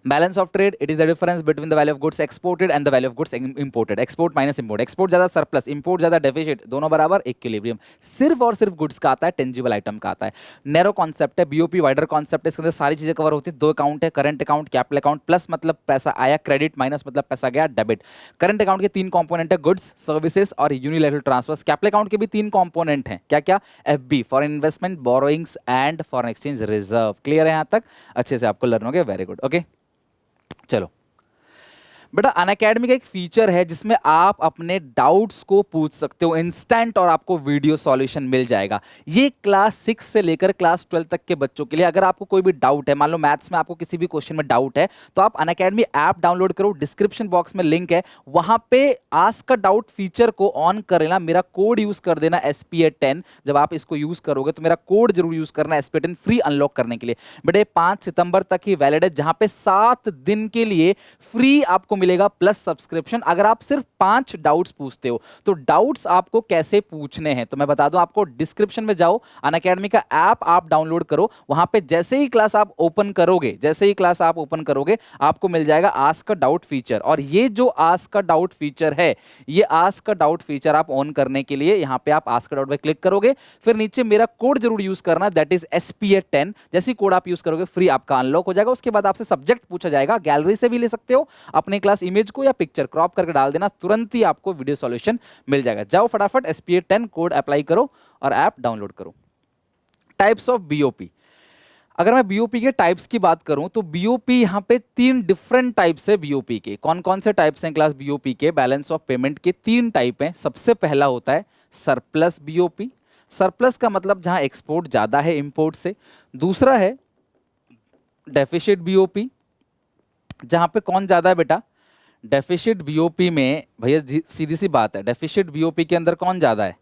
Balance of trade, it is the difference between the value of goods exported and the value of goods imported. Export minus import, export ज्यादा सरप्लस, इंपोर्ट ज्यादा डेफिसिट, दोनों बराबर इक्विलिब्रियम। सिर्फ और सिर्फ गुड्स का आता है, टेंजिबल आइटम का आता है। नैरो कॉन्सेप्ट है, बीओपी वाइडर कॉन्सेप्ट है, इसके अंदर सारी चीजें कवर होती है। दो अकाउंट है, current account, capital account. Plus मतलब पैसा आया क्रेडिट, माइनस मतलब पैसा गया डेबिट। करंट अकाउंट के तीन कंपोनेंट है, गुड्स, सर्विसेज और यूनिलैटरल ट्रांसफर्स। कैपिटल अकाउंट के भी तीन कंपोनेंट हैं, क्या क्या, FB foreign investment, borrowings and foreign exchange reserve. Clear है यहां तक, अच्छे से आपको लर्न हो गया, वेरी गुड, ओके। चलो बेटा, अनअकैडमी का एक फीचर है जिसमें आप अपने डाउट्स को पूछ सकते हो इंस्टेंट, और आपको वीडियो सॉल्यूशन मिल जाएगा। ये क्लास 6 से लेकर क्लास 12 तक के बच्चों के लिए। अगर आपको कोई भी डाउट है, मान लो मैथ्स में आपको किसी भी क्वेश्चन में डाउट है, तो आप अनअकैडमी ऐप डाउनलोड करो, डिस्क्रिप्शन बॉक्स में लिंक है, वहां पे आस्क का डाउट फीचर को ऑन कर लेना, मेरा कोड यूज कर देना SPA10। जब आप इसको यूज करोगे तो मेरा कोड जरूर यूज करना, SPA10 फ्री अनलॉक करने के लिए। बेटे 5 सितंबर तक ही वैलिड है, जहां पे 7 दिन के लिए फ्री आपको मिलेगा प्लस सब्सक्रिप्शन। अगर आप सिर्फ 5 डाउट्स पूछते हो, तो डाउट्स आपको कैसे पूछने हैं तो मैं बता दूं आपको, डिस्क्रिप्शन में जाओ, अनअकैडमी का ऐप आप डाउनलोड करो, वहां पे जैसे ही क्लास आप ओपन करोगे, आपको मिल जाएगा आस्क का डाउट फीचर। और ये जो आस्क का डाउट फीचर है, ये आस्क का डाउट फीचर आप ऑन करने के लिए यहां पे आप आस्क का डाउट पे क्लिक करोगे, फिर नीचे मेरा कोड जरूर यूज करना, दैट इज SPA10। जैसे कोड आप यूज करोगे, फ्री आपका अनलॉक हो जाएगा। उसके बाद आपसे सब्जेक्ट पूछा जाएगा, गैलरी से भी ले सकते हो अपने क्लास इमेज को, या पिक्चर क्रॉप करके डाल देना, तुरंत ही आपको वीडियो सॉल्यूशन मिल जाएगा। जाओ फटाफट SPA10 कोड अप्लाई करो और ऐप डाउनलोड करो। टाइप्स ऑफ बीओपी, अगर मैं बीओपी के टाइप्स की बात करूं तो बीओपी यहां पे 3 डिफरेंट टाइप्स है बीओपी के। कौन कौन से टाइप्स हैं क्लास बीओपी के? बैलेंस ऑफ पेमेंट के 3 टाइप हैं। सबसे पहला होता है सरप्लस बीओपी। सरप्लस का मतलब जहां एक्सपोर्ट ज्यादा है इंपोर्ट से। दूसरा है डेफिसिट बीओपी, जहां पे कौन ज्यादा है बेटा? डेफिसिट बीओपी में भैया सीधी सी बात है, डेफिसिट बीओपी के अंदर कौन ज्यादा है?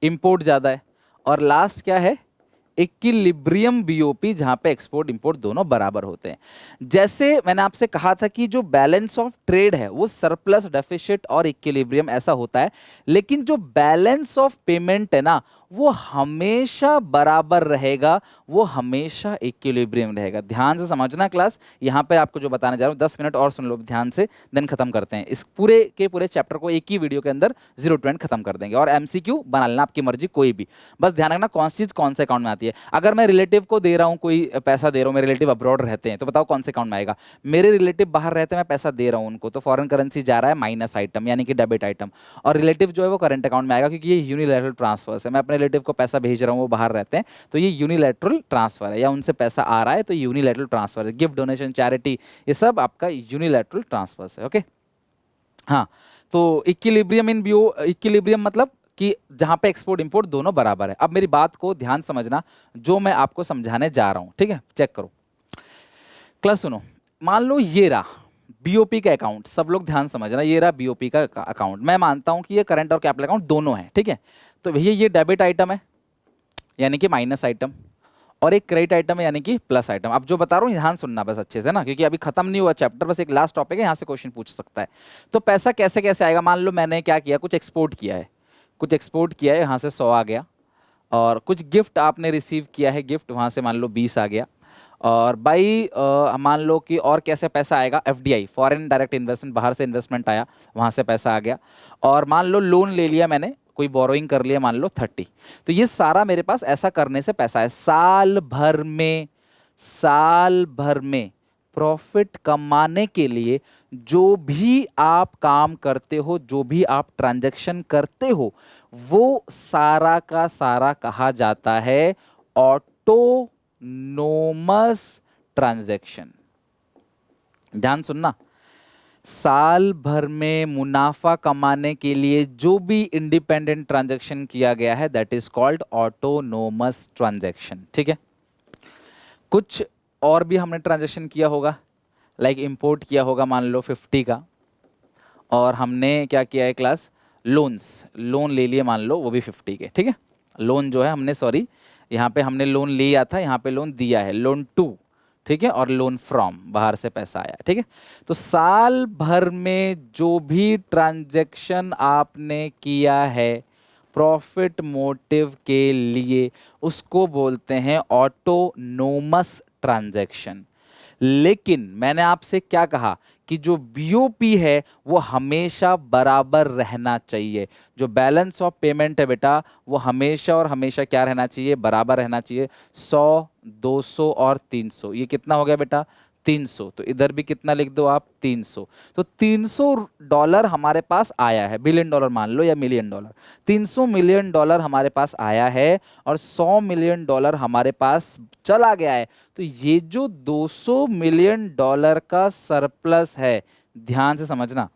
इंपोर्ट ज्यादा है। और लास्ट क्या है? इक्विलिब्रियम बीओपी, जहां पे एक्सपोर्ट इंपोर्ट दोनों बराबर होते हैं। जैसे मैंने आपसे कहा था कि जो बैलेंस ऑफ ट्रेड है वो सरप्लस, डेफिसिट और इक्विलिब्रियम ऐसा होता है, लेकिन जो बैलेंस ऑफ पेमेंट है ना, वो हमेशा बराबर रहेगा, वो हमेशा इक्विलिब्रियम रहेगा। ध्यान से समझना क्लास, यहां पे आपको जो बताने जा रहा हूं 10 मिनट और सुन लो ध्यान से, देन खत्म करते हैं इस पूरे के पूरे चैप्टर को। एक ही वीडियो के अंदर 0 to 10 खत्म कर देंगे, और MCQ बना लेना आपकी मर्जी कोई भी, बस ध्यान रखना कौन सी चीज कौन से अकाउंट में आती है। अगर मैं रिलेटिव को दे रहा हूं, कोई पैसा दे रहा हूं, मेरे रिलेटिव अब्रॉड रहते हैं, तो बताओ कौन से अकाउंट में आएगा? मेरे रिलेटिव बाहर रहते हैं, मैं पैसा दे रहा हूं उनको, तो फॉरेन करेंसी जा रहा है माइनस आइटम यानी कि डेबिट आइटम। और रिलेटिव जो है वो करंट अकाउंट में आएगा, क्योंकि ये यूनिलैटरल ट्रांसफर है, मैं अपने रिलेटिव को पैसा भेज रहा हूँ, वो बाहर रहते हैं, तो ये यूनिलैटरल ट्रांसफर है, या उनसे पैसा आ रहा है तो यूनिलैटरल ट्रांसफर है। गिफ्ट, डोनेशन, चैरिटी, ये सब आपका यूनिलैटरल ट्रांसफर है, ओके। हाँ, तो इक्विलिब्रियम मतलब कि जहां पे एक्सपोर्ट इंपोर्ट दोनों बराबर है। अब मेरी बात को ध्यान समझना, जो मैं आपको समझाने जा रहा हूं, ठीक है, चेक करो क्लास, सुनो। मान लो ये रहा बीओपी का अकाउंट, सब लोग ध्यान समझना, ये रहा बीओपी का अकाउंट। मैं मानता हूं कि ये करंट और कैपिटल अकाउंट दोनों है, ठीक है। तो भैया ये डेबिट आइटम है, यानी कि माइनस आइटम, और एक क्रेडिट आइटम है यानी कि प्लस आइटम। अब जो बता रहा हूँ ध्यान सुनना बस अच्छे से ना, क्योंकि अभी खत्म नहीं हुआ चैप्टर, बस एक लास्ट टॉपिक है, यहाँ से क्वेश्चन पूछ सकता है। तो पैसा कैसे कैसे आएगा, मान लो मैंने क्या किया, कुछ एक्सपोर्ट किया है, कुछ एक्सपोर्ट किया है, यहाँ से 100 आ गया, और कुछ गिफ्ट आपने रिसीव किया है, गिफ्ट वहाँ से मान लो 20 आ गया, और बाई मान लो कि और कैसे पैसा आएगा, एफडीआई, फॉरेन डायरेक्ट इन्वेस्टमेंट, बाहर से इन्वेस्टमेंट आया, वहाँ से पैसा आ गया, और मान लो लोन ले लिया मैंने, कोई बोरोइंग कर लिया मान लो 30। तो ये सारा मेरे पास ऐसा करने से पैसा है। साल भर में, साल भर में प्रॉफिट कमाने के लिए जो भी आप काम करते हो, जो भी आप ट्रांजैक्शन करते हो, वो सारा का सारा कहा जाता है ऑटोनोमस ट्रांजैक्शन। ध्यान सुनना, साल भर में मुनाफा कमाने के लिए जो भी इंडिपेंडेंट ट्रांजैक्शन किया गया है, that is called autonomous transaction. ठीक है, कुछ और भी हमने ट्रांजैक्शन किया होगा, लाइक इंपोर्ट किया होगा मान लो 50 का, और हमने क्या किया है क्लास, लोन्स, लोन ले लिए मान लो वो भी 50 के। ठीक है, लोन जो है हमने, सॉरी यहाँ पे हमने लोन लिया था, यहाँ पे लोन दिया है, लोन टू, ठीक है, और लोन फ्रॉम, बाहर से पैसा आया। ठीक है, तो साल भर में जो भी ट्रांजैक्शन आपने किया है प्रॉफिट मोटिव के लिए, उसको बोलते हैं ऑटोनोमस ट्रांजैक्शन। लेकिन मैंने आपसे क्या कहा कि जो बीओपी है वो हमेशा बराबर रहना चाहिए। जो बैलेंस ऑफ पेमेंट है बेटा, वो हमेशा और हमेशा क्या रहना चाहिए, बराबर रहना चाहिए। 100, 200 और 300, ये कितना हो गया बेटा, 300। तो इधर भी कितना लिख दो आप, 300। तो $300 हमारे पास आया है, बिलियन डॉलर मान लो या मिलियन डॉलर, $300 मिलियन हमारे पास आया है, और $100 मिलियन हमारे पास चला गया है। तो ये जो $200 मिलियन का सरप्लस है, ध्यान से समझना,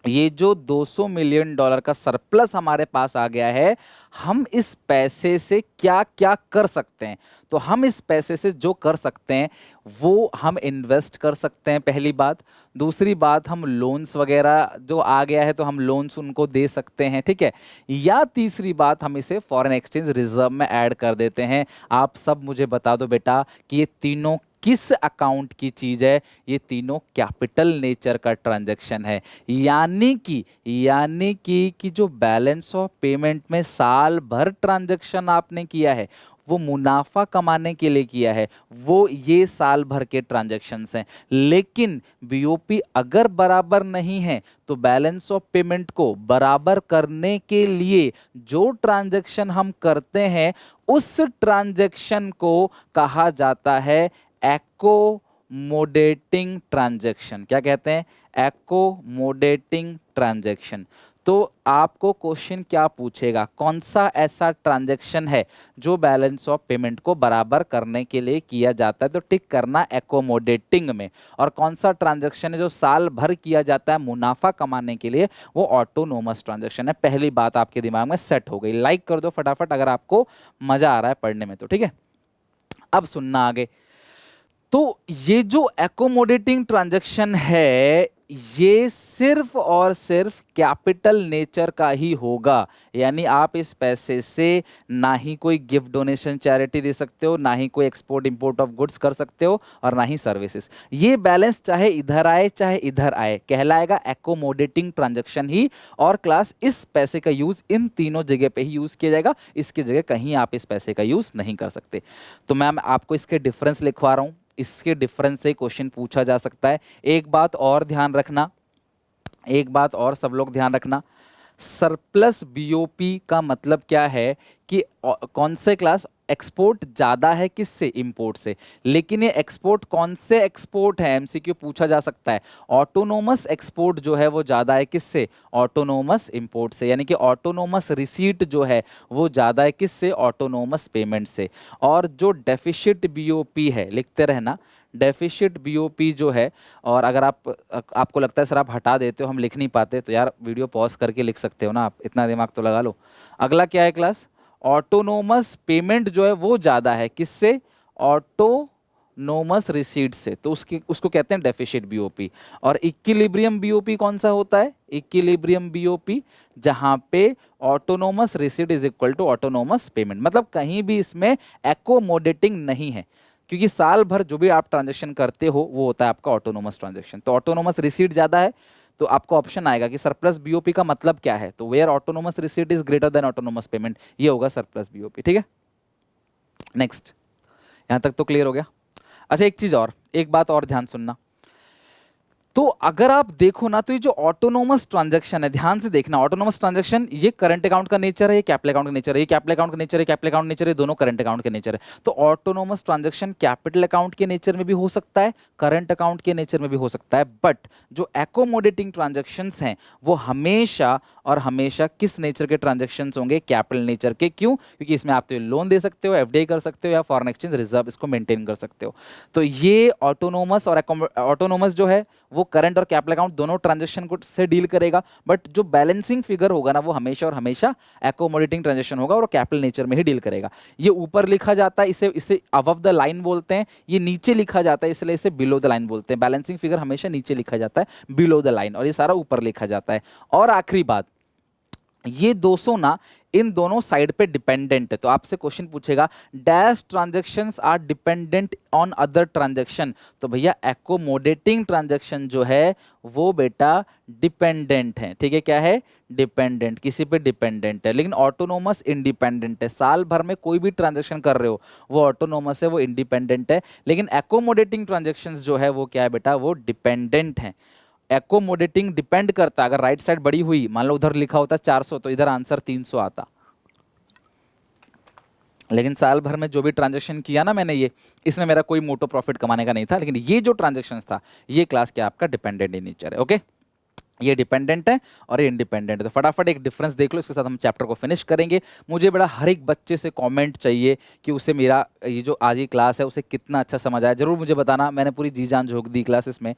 ये जो $200 मिलियन का सरप्लस हमारे पास आ गया है, हम इस पैसे से क्या क्या कर सकते हैं। तो हम इस पैसे से जो कर सकते हैं वो हम इन्वेस्ट कर सकते हैं, पहली बात। दूसरी बात, हम लोन्स वगैरह जो आ गया है तो हम लोन्स उनको दे सकते हैं, ठीक है। या तीसरी बात, हम इसे फॉरेन एक्सचेंज रिजर्व में ऐड कर देते हैं। आप सब मुझे बता दो बेटा कि ये तीनों किस अकाउंट की चीज है। ये तीनों कैपिटल नेचर का ट्रांजैक्शन है। यानी कि जो बैलेंस ऑफ पेमेंट में साल भर ट्रांजैक्शन आपने किया है वो मुनाफा कमाने के लिए किया है, वो ये साल भर के ट्रांजैक्शंस हैं। लेकिन बीओपी अगर बराबर नहीं है तो बैलेंस ऑफ पेमेंट को बराबर करने के लिए जो ट्रांजैक्शन हम करते हैं उस ट्रांजैक्शन को कहा जाता है एक्कोमोडेटिंग ट्रांजैक्शन। क्या कहते हैं, एक्कोमोडेटिंग ट्रांजैक्शन। तो आपको क्वेश्चन क्या पूछेगा, कौन सा ऐसा ट्रांजैक्शन है जो बैलेंस ऑफ पेमेंट को बराबर करने के लिए किया जाता है, तो टिक करना एक्कोमोडेटिंग में। और कौन सा ट्रांजैक्शन है जो साल भर किया जाता है मुनाफा कमाने के लिए, वो ऑटोनोमस ट्रांजैक्शन है। पहली बात आपके दिमाग में सेट हो गई। लाइक कर दो फटाफट अगर आपको मजा आ रहा है पढ़ने में तो, ठीक है। अब सुनना आगे। तो ये जो एकोमोडेटिंग ट्रांजैक्शन है ये सिर्फ और सिर्फ कैपिटल नेचर का ही होगा। यानी आप इस पैसे से ना ही कोई गिफ्ट डोनेशन चैरिटी दे सकते हो, ना ही कोई एक्सपोर्ट इंपोर्ट ऑफ गुड्स कर सकते हो, और ना ही सर्विसेज। ये बैलेंस चाहे इधर आए चाहे इधर आए कहलाएगा एकोमोडेटिंग ट्रांजैक्शन ही। और क्लास इस पैसे का यूज इन तीनों जगह पे ही यूज किया जाएगा, इसकी जगह कहीं आप इस पैसे का यूज नहीं कर सकते। तो मैम आपको इसके डिफरेंस लिखवा रहा हूं, इसके डिफरेंस से क्वेश्चन पूछा जा सकता है। एक बात और ध्यान रखना, एक बात और सब लोग ध्यान रखना, सरप्लस बीओपी का मतलब क्या है कि कौन से क्लास एक्सपोर्ट ज्यादा है किससे, इंपोर्ट से। लेकिन ये एक्सपोर्ट कौन से एक्सपोर्ट है, एमसीक्यू पूछा जा सकता है। ऑटोनोमस एक्सपोर्ट जो है वो ज्यादा है किससे, ऑटोनोमस इंपोर्ट से। यानी कि ऑटोनोमस रिसीट जो है वो ज्यादा है किससे, ऑटोनोमस पेमेंट से। और जो डेफिसिट बीओपी है, लिखते रहना, डेफिसिट बीओपी जो है, और अगर आपको लगता है सर आप हटा देते हो हम लिख नहीं पाते, तो यार वीडियो पॉज करके लिख सकते हो ना, आप इतना दिमाग तो लगा लो। अगला क्या है क्लास, ऑटोनोमस पेमेंट जो है वो ज़्यादा है किससे, ऑटोनोमस ऑटोनोमस रिसीट से, तो उसको कहते हैं डेफिशिट बीओपी। और इक्विलिब्रियम बीओपी कौन सा होता है? इक्विलिब्रियम बीओपी जहां पे autonomous receipt is equal to autonomous payment, मतलब कहीं भी इसमें एकोमोडेटिंग नहीं है, क्योंकि साल भर जो भी आप ट्रांजेक्शन करते हो वो होता है आपका ऑटोनोमस ट्रांजेक्शन। तो ऑटोनोमस रिसीट ज्यादा है, तो आपको ऑप्शन आएगा कि सरप्लस बीओपी का मतलब क्या है, तो where autonomous receipt is greater than autonomous payment, ये होगा सरप्लस बीओपी। ठीक है, नेक्स्ट, यहां तक तो क्लियर हो गया। अच्छा, एक चीज और, एक बात और ध्यान सुनना, तो अगर आप देखो ना, तो ये जो ऑटोनोमस ट्रांजैक्शन है, ध्यान से देखना, ऑटोनोमस ट्रांजैक्शन ये करंट अकाउंट का नेचर है, ये कैपिटल अकाउंट का नेचर है, ये कैपिटल अकाउंट का नेचर है, कैपिटल अकाउंट नेचर है, दोनों करंट अकाउंट के नेचर है। तो ऑटोनोमस ट्रांजैक्शन कैपिटल अकाउंट के नेचर में भी हो सकता है, करंट अकाउंट के नेचर में भी हो सकता है, बट जो एकोमोडेटिंग ट्रांजैक्शंस हैं वो हमेशा और हमेशा किस नेचर के ट्रांजैक्शंस होंगे? कैपिटल नेचर के। क्यों? क्योंकि इसमें आप तो लोन दे सकते हो, एफडीआई कर सकते हो, या फॉरेन एक्सचेंज रिजर्व इसको मेंटेन कर सकते हो। तो ये ऑटोनोमस और ऑटोनोमस जो है वो करंट और कैपिटल अकाउंट दोनों ट्रांजैक्शन को से डील करेगा, बट जो बैलेंसिंग फिगर होगा ना वो हमेशा और हमेशा एकोमोडेटिंग ट्रांजैक्शन होगा और कैपिटल नेचर में ही डील करेगा। ये ऊपर लिखा जाता है, इसे इसे अबव द लाइन बोलते हैं, ये नीचे लिखा जाता है इसलिए इसे बिलो द लाइन बोलते हैं। बैलेंसिंग फिगर हमेशा नीचे लिखा जाता है बिलो द लाइन, और ये सारा ऊपर लिखा जाता है। और आखिरी बात, ये 200 ना इन दोनों साइड पे डिपेंडेंट है। तो आपसे क्वेश्चन पूछेगा dash transactions are dependent on other transaction, तो भैया एकोमोडेटिंग ट्रांजैक्शन जो है वो बेटा डिपेंडेंट है। ठीक है, क्या है? डिपेंडेंट, किसी पे डिपेंडेंट है, लेकिन ऑटोनोमस इंडिपेंडेंट है। साल भर में कोई भी ट्रांजैक्शन कर रहे हो वो ऑटोनोमस है, वो इंडिपेंडेंट है, लेकिन एकोमोडेटिंग ट्रांजैक्शंस जो है वो क्या है बेटा? वो डिपेंडेंट है। एकोमोडेटिंग डिपेंड करता, अगर राइट साइड बड़ी हुई, मान लो उधर लिखा होता 400 तो इधर आंसर 300 आता, लेकिन साल भर में जो भी ट्रांजैक्शन किया ना मैंने, ये इसमें मेरा कोई मोटो प्रॉफिट कमाने का नहीं था, लेकिन ये जो ट्रांजैक्शन था ये क्लास क्या आपका डिपेंडेंट इन नेचर है। ओके, ये डिपेंडेंट है और ये इंडिपेंडेंट है। तो फटाफट एक डिफरेंस देख लो, इसके साथ हम चैप्टर को फिनिश करेंगे। मुझे बड़ा हर एक बच्चे से कमेंट चाहिए कि उसे मेरा ये जो आज की क्लास है उसे कितना अच्छा समझ आया, जरूर मुझे बताना। मैंने पूरी जी जान झोंक दी क्लासेस में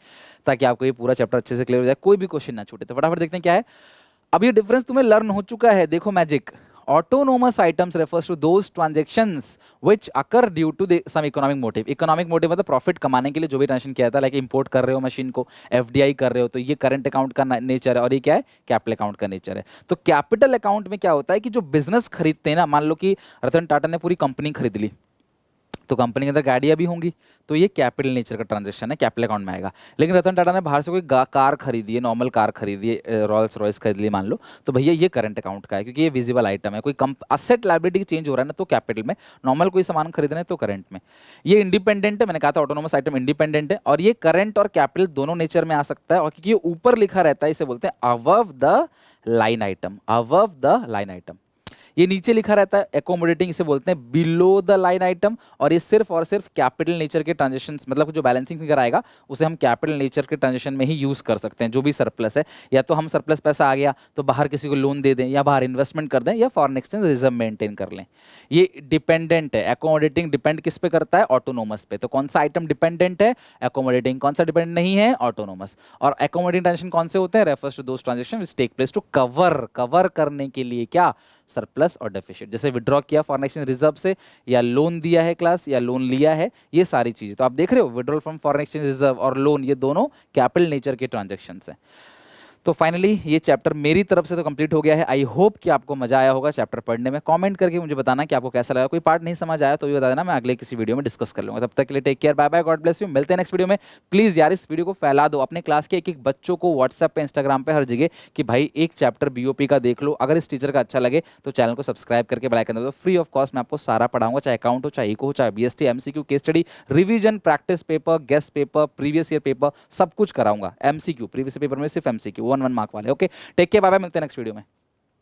ताकि आपको ये पूरा चैप्टर अच्छे से क्लियर हो जाए, कोई भी क्वेश्चन ना छूटे। तो फटाफट देखते हैं क्या है। अब ये डिफरेंस तुम्हें लर्न हो चुका है, देखो magic. Autonomous items refers to those transactions which occur due to some economic motive. Economic motive मतलब प्रॉफिट कमाने के लिए जो भी ट्रांजेक्शन किया था, लाइक इंपोर्ट कर रहे हो मशीन को, एफडीआई कर रहे हो, तो ये करंट अकाउंट का नेचर है, और ये क्या है? कैपिटल अकाउंट का नेचर है। तो कैपिटल अकाउंट में क्या होता है कि जो बिजनेस खरीदते हैं ना, मान लो कि रतन टाटा ने पूरी कंपनी खरीद ली, तो कंपनी के अंदर गाड़ियां भी होंगी, तो ये कैपिटल नेचर का ट्रांजैक्शन है, कैपिटल अकाउंट में आएगा। लेकिन रतन टाटा ने बाहर से कोई कार खरीदी है, नॉर्मल कार खरीदी है, रॉयल्स रॉयस खरीद ली मान लो, तो भैया ये करंट अकाउंट का है, क्योंकि ये विजिबल आइटम है। कोई असेट लायबिलिटी चेंज हो रहा है ना, तो कैपिटल में, नॉर्मल कोई सामान खरीद रहे हैं तो करंट में। ये इंडिपेंडेंट है, मैंने कहा था ऑटोनोमस आइटम इंडिपेंडेंट है, और ये करंट और कैपिटल दोनों नेचर में आ सकता है, और क्योंकि ये ऊपर लिखा रहता है इसे बोलते हैं above the line item, above the line item. ये नीचे लिखा रहता है एकोमोडेटिंग, इसे बोलते हैं बिलो द लाइन आइटम, और ये सिर्फ और सिर्फ कैपिटल नेचर के ट्रांजेक्शन, मतलब जो बैलेंसिंग फिगर आएगा उसे हम कैपिटल नेचर के ट्रांजेक्शन में ही यूज कर सकते हैं। जो भी सरप्लस है, या तो हम सरप्लस पैसा आ गया तो बाहर किसी को लोन दे दें, या बाहर इन्वेस्टमेंट कर दें, या फॉरेन एक्सचेंज रिजर्व मेंटेन कर लें। ये डिपेंडेंट है, एकोमोडेटिंग डिपेंड किस पे करता है? ऑटोनोमस पे। तो कौन सा आइटम डिपेंडेंट है? एकोमोडेटिंग। कौन सा डिपेंडेंट नहीं है? ऑटोनोमस। और एकोमोडेटिंग ट्रांजेक्शन कौन से होते हैं? Refers to those transaction which take place to cover करने के लिए क्या? सरप्लस और डेफिसिट। जैसे विड्रॉ किया फॉरेन एक्सचेंज रिजर्व से, या लोन दिया है क्लास, या लोन लिया है, ये सारी चीजें तो आप देख रहे हो, withdrawal from foreign exchange reserve और लोन, ये दोनों कैपिटल नेचर के ट्रांजेक्शन्स हैं। तो फाइनली ये चैप्टर मेरी तरफ से तो कंप्लीट हो गया है। आई होप कि आपको मजा आया होगा चैप्टर पढ़ने में। कमेंट करके मुझे बताना कि आपको कैसा लगा। कोई पार्ट नहीं समझ आया तो भी बता देना, मैं अगले किसी वीडियो में डिस्कस कर लूंगा। तब तक के लिए take care, bye bye, God bless you. मिलते हैं नेक्स्ट वीडियो में। प्लीज यार इस वीडियो को फैला दो अपने क्लास के एक बच्चों को, व्हाट्सएप पे, इंस्टाग्राम पे, हर जगह, कि भाई एक चैप्टर बीओपी का देख लो। अगर इस टीचर का अच्छा लगे तो चैनल को सब्सक्राइब करके बेल आइकन दबा दो। फ्री ऑफ कॉस्ट मैं आपको सारा पढ़ाऊंगा, चाहे अकाउंट हो, चाहे इको हो, चाहे BST, MCQ, case study, revision, practice paper, guess paper, previous year paper, सब कुछ कराऊंगा। एमसीक्यू, प्रीवियस पेपर में सिर्फ एमसीक्यू 1 1 मार्क वाले। Okay, take care, bye bye, मिलते हैं नेक्स्ट वीडियो में।